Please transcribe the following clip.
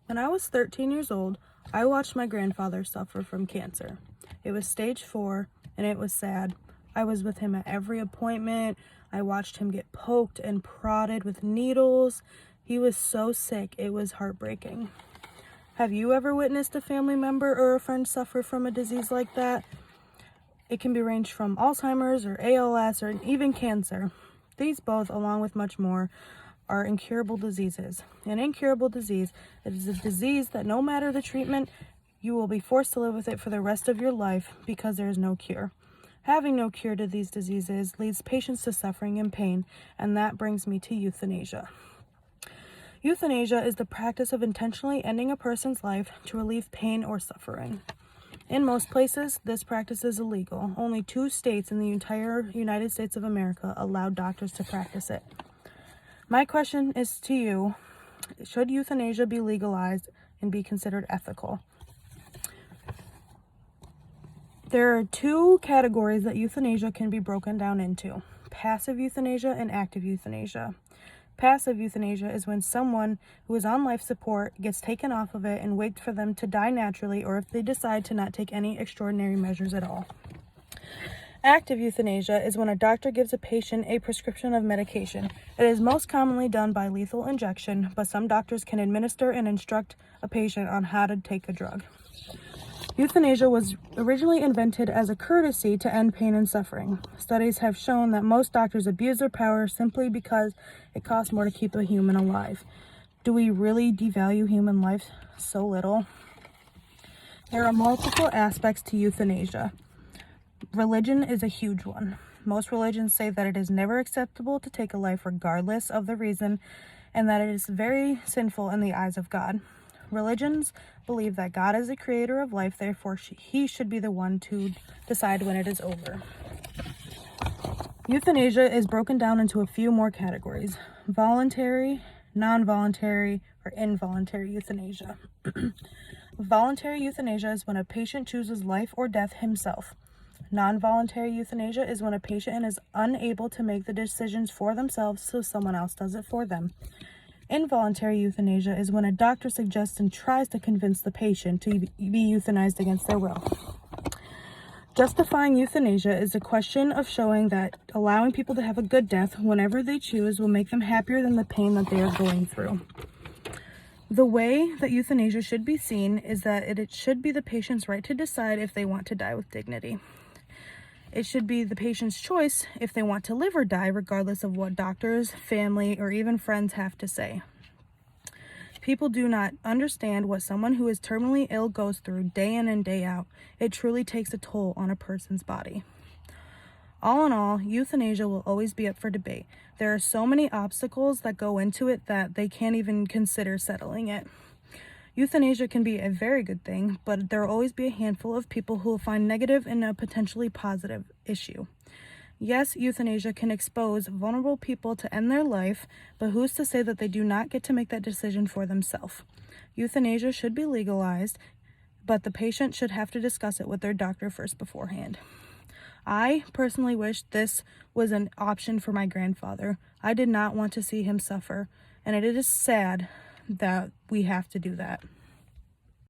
When I was 13 years old, I watched my grandfather suffer from cancer. It was stage 4, and it was sad. I was with him at every appointment. I watched him get poked and prodded with needles. He was so sick, it was heartbreaking. Have you ever witnessed a family member or a friend suffer from a disease like that? It can be ranged from Alzheimer's or ALS or even cancer. These both, along with much more, are incurable diseases. An incurable disease is a disease that no matter the treatment, you will be forced to live with it for the rest of your life because there is no cure. Having no cure to these diseases leads patients to suffering and pain, and that brings me to euthanasia. Euthanasia is the practice of intentionally ending a person's life to relieve pain or suffering. In most places, this practice is illegal. Only 2 states in the entire United States of America allow doctors to practice it. My question is to you, should euthanasia be legalized and be considered ethical? There are 2 categories that euthanasia can be broken down into: passive euthanasia and active euthanasia. Passive euthanasia is when someone who is on life support gets taken off of it and waits for them to die naturally, or if they decide to not take any extraordinary measures at all. Active euthanasia is when a doctor gives a patient a prescription of medication. It is most commonly done by lethal injection, but some doctors can administer and instruct a patient on how to take a drug. Euthanasia was originally invented as a courtesy to end pain and suffering. Studies have shown that most doctors abuse their power simply because it costs more to keep a human alive. Do we really devalue human life so little? There are multiple aspects to euthanasia. Religion is a huge one. Most religions say that it is never acceptable to take a life regardless of the reason, and that it is very sinful in the eyes of God. Religions believe that God is the creator of life, therefore he should be the one to decide when it is over. Euthanasia is broken down into a few more categories: voluntary, non-voluntary, or involuntary euthanasia. Voluntary euthanasia is when a patient chooses life or death himself. Non-voluntary euthanasia is when a patient is unable to make the decisions for themselves, so someone else does it for them. Involuntary euthanasia is when a doctor suggests and tries to convince the patient to be euthanized against their will. Justifying euthanasia is a question of showing that allowing people to have a good death whenever they choose will make them happier than the pain that they are going through. The way that euthanasia should be seen is that it should be the patient's right to decide if they want to die with dignity. It should be the patient's choice if they want to live or die, regardless of what doctors, family, or even friends have to say. People do not understand what someone who is terminally ill goes through day in and day out. It truly takes a toll on a person's body. All in all, euthanasia will always be up for debate. There are so many obstacles that go into it that they can't even consider settling it. Euthanasia can be a very good thing, but there will always be a handful of people who will find negative in a potentially positive issue. Yes, euthanasia can expose vulnerable people to end their life, but who's to say that they do not get to make that decision for themselves? Euthanasia should be legalized, but the patient should have to discuss it with their doctor first beforehand. I personally wish this was an option for my grandfather. I did not want to see him suffer, and it is sad that we have to do that.